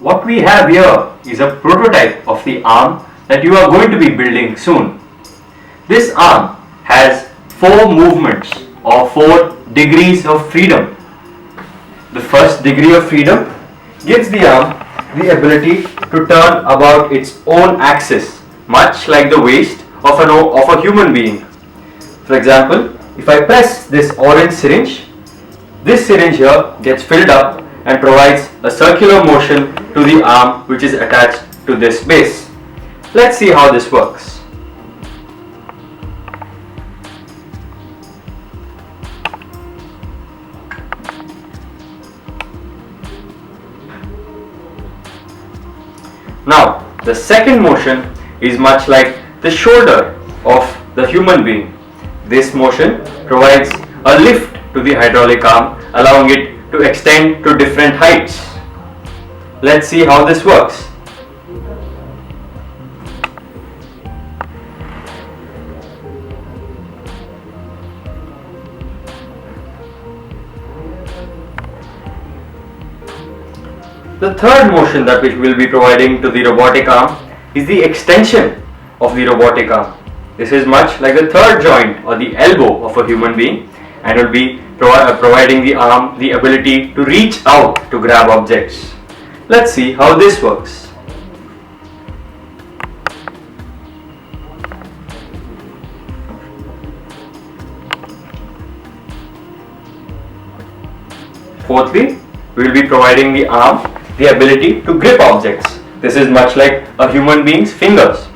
what we have here is a prototype of the arm that you are going to be building soon. This arm has 4 movements or 4 degrees of freedom. The first degree of freedom gives the arm the ability to turn about its own axis, much like the waist of a human being. For example, if I press this orange syringe, this syringe here gets filled up and provides a circular motion to the arm which is attached to this base. Let's see how this works. Now, the second motion is much like the shoulder of the human being. This motion provides a lift to the hydraulic arm, allowing it to extend to different heights. Let's see how this works. The third motion that we will be providing to the robotic arm is the extension of the robotic arm. This is much like the third joint or the elbow of a human being, and will be providing the arm the ability to reach out to grab objects. Let's see how this works. Fourthly, we will be providing the arm the ability to grip objects. This is much like a human being's fingers,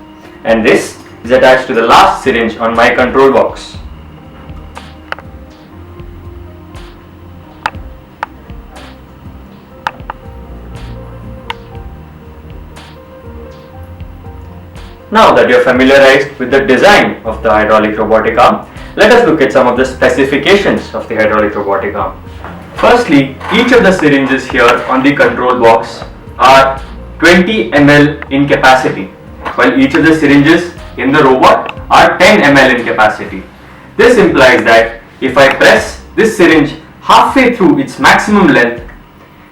and this is attached to the last syringe on my control box. Now that you are familiarized with the design of the hydraulic robotic arm, let us look at some of the specifications of the hydraulic robotic arm. Firstly, each of the syringes here on the control box are 20 ml in capacity, while each of the syringes in the robot are 10 ml in capacity. This implies that if I press this syringe halfway through its maximum length,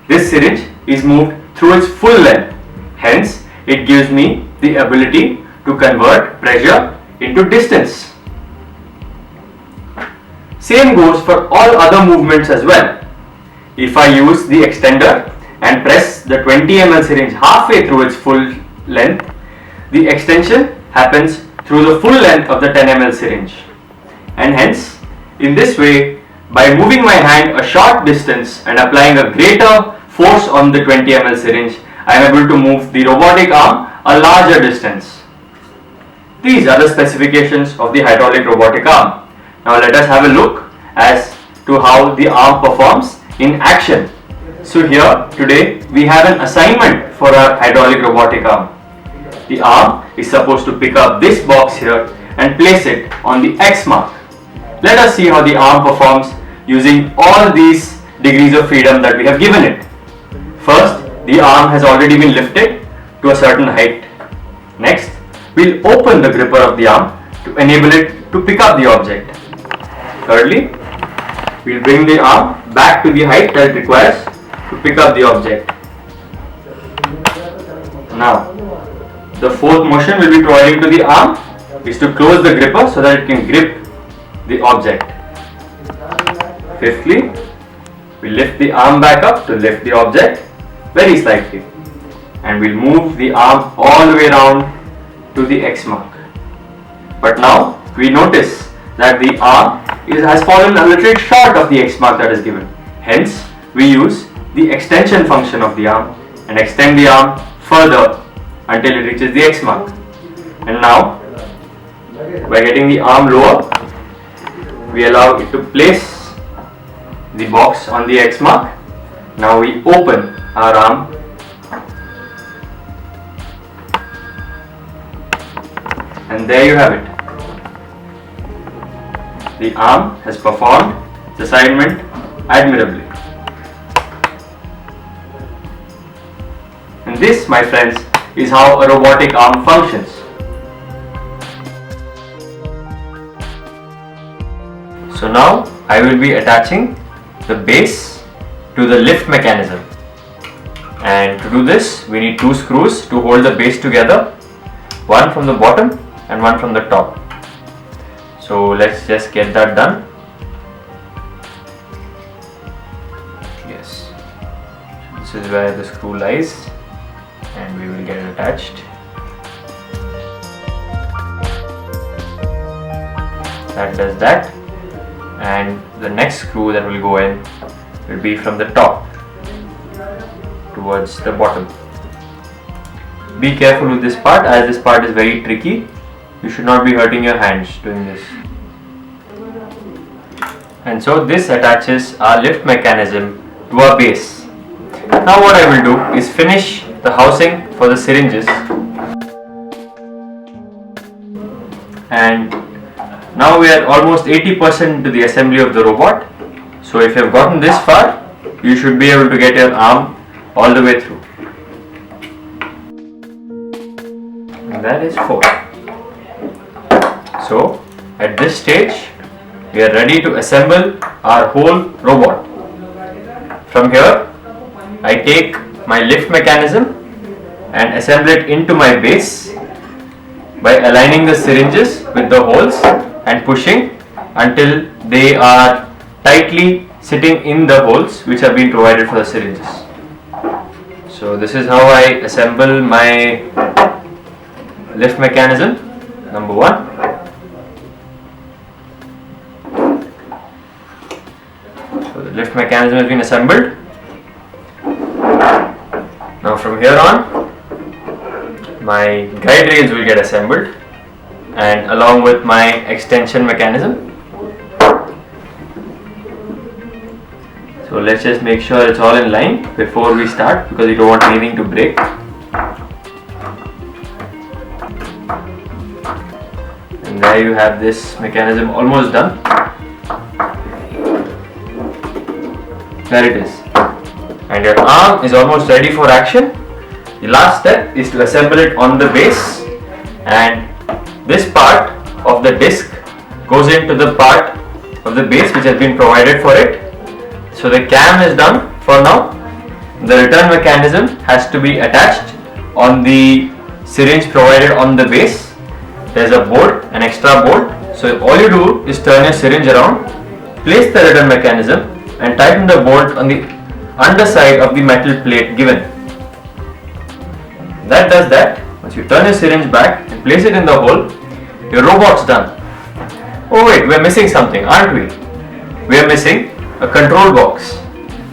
this syringe is moved through its full length. Hence, it gives me the ability to convert pressure into distance. Same goes for all other movements as well. If I use the extender and press the 20 ml syringe halfway through its full length, the extension happens through the full length of the 10 ml syringe. And hence, in this way, by moving my hand a short distance and applying a greater force on the 20 ml syringe, I am able to move the robotic arm a larger distance. These are the specifications of the hydraulic robotic arm. Now let us have a look as to how the arm performs in action. So here today we have an assignment for our hydraulic robotic arm. The arm is supposed to pick up this box here and place it on the X mark. Let us see how the arm performs using all these degrees of freedom that we have given it. First, the arm has already been lifted to a certain height. Next, we'll open the gripper of the arm to enable it to pick up the object. Thirdly, we'll bring the arm back to the height that it requires to pick up the object. Now, the fourth motion we'll be providing to the arm is to close the gripper so that it can grip the object. Fifthly, we lift the arm back up to lift the object very slightly, and we'll move the arm all the way around to the X mark. But now we notice that the arm has fallen a little short of the X mark that is given. Hence, we use the extension function of the arm and extend the arm further until it reaches the X mark. And now, by getting the arm lower, we allow it to place the box on the X mark. Now we open our arm and there you have it. The arm has performed the assignment admirably. And this, my friends, is how a robotic arm functions. So now I will be attaching the base to the lift mechanism. And to do this, we need two screws to hold the base together, one from the bottom and one from the top. So let's just get that done. Yes, this is where the screw lies, and we will get it attached. That does that, and the next screw that will go in will be from the top towards the bottom. Be careful with this part, as this part is very tricky. You should not be hurting your hands doing this. And so this attaches our lift mechanism to our base. Now what I will do is finish the housing for the syringes. And now we are almost 80% to the assembly of the robot. So if you have gotten this far, you should be able to get your arm all the way through. And that is 4. So at this stage, we are ready to assemble our whole robot. From here, I take my lift mechanism and assemble it into my base by aligning the syringes with the holes and pushing until they are tightly sitting in the holes which have been provided for the syringes. So this is how I assemble my lift mechanism, number 1. So the lift mechanism has been assembled. Now from here on, my guide rails will get assembled, and along with my extension mechanism. So let's just make sure it's all in line before we start, because we don't want anything to break. And there you have this mechanism almost done. There it is. And your arm is almost ready for action. The last step is to assemble it on the base, and this part of the disc goes into the part of the base which has been provided for it. So the cam is done for now. The return mechanism has to be attached on the syringe provided on the base. There is a bolt, an extra bolt. So all you do is turn your syringe around, place the return mechanism, and tighten the bolt on the underside of the metal plate given. That does that. Once you turn your syringe back and place it in the hole, your robot's done. Oh wait, we're missing something, aren't we? We're missing a control box.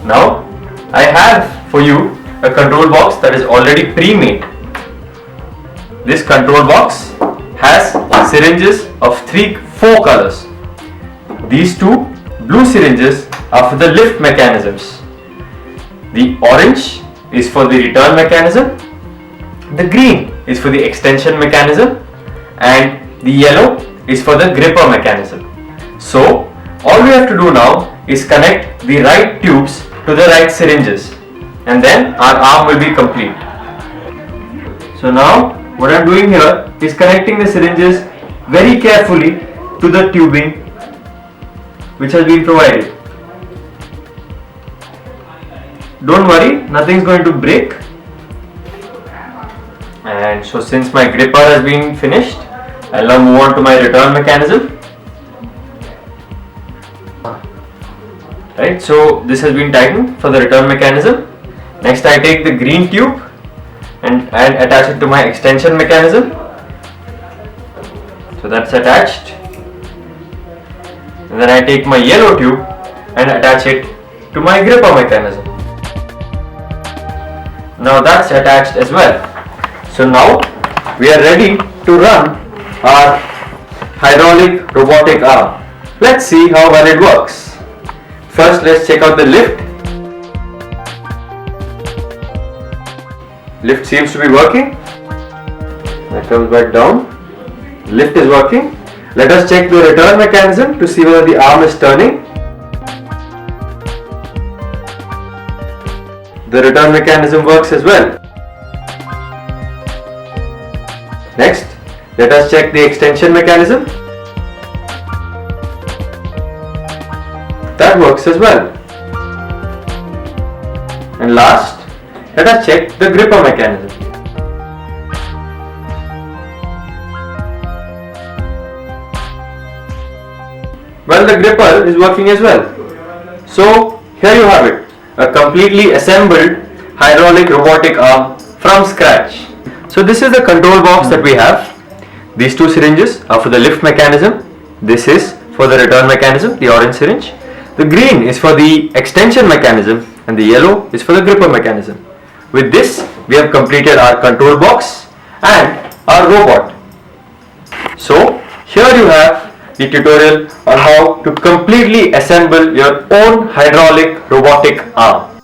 Now, I have for you a control box that is already pre-made. This control box has syringes of 4 colors. These 2 blue syringes are for the lift mechanisms. The orange is for the return mechanism. The green is for the extension mechanism, and the yellow is for the gripper mechanism. So all we have to do now is connect the right tubes to the right syringes, and then our arm will be complete. So now what I am doing here is connecting the syringes very carefully to the tubing which has been provided. Don't worry, nothing is going to break. And so since my gripper has been finished, I'll now move on to my return mechanism. Right, so this has been tightened for the return mechanism. Next I take the green tube and attach it to my extension mechanism. So that's attached. And then I take my yellow tube and attach it to my gripper mechanism. Now that's attached as well. So now we are ready to run our hydraulic robotic arm. Let's see how well it works. First, let's check out the lift. Lift seems to be working. That comes back down. Lift is working. Let us check the return mechanism to see whether the arm is turning. The return mechanism works as well. Next, let us check the extension mechanism. That works as well. And last, Let us check the gripper mechanism. Well, the gripper is working as well. So here you have it, a completely assembled hydraulic robotic arm from scratch. So this is the control box that we have. These two syringes are for the lift mechanism. This is for the return mechanism, the orange syringe. The green is for the extension mechanism and the yellow is for the gripper mechanism. With this, we have completed our control box and our robot. So here you have the tutorial on how to completely assemble your own hydraulic robotic arm.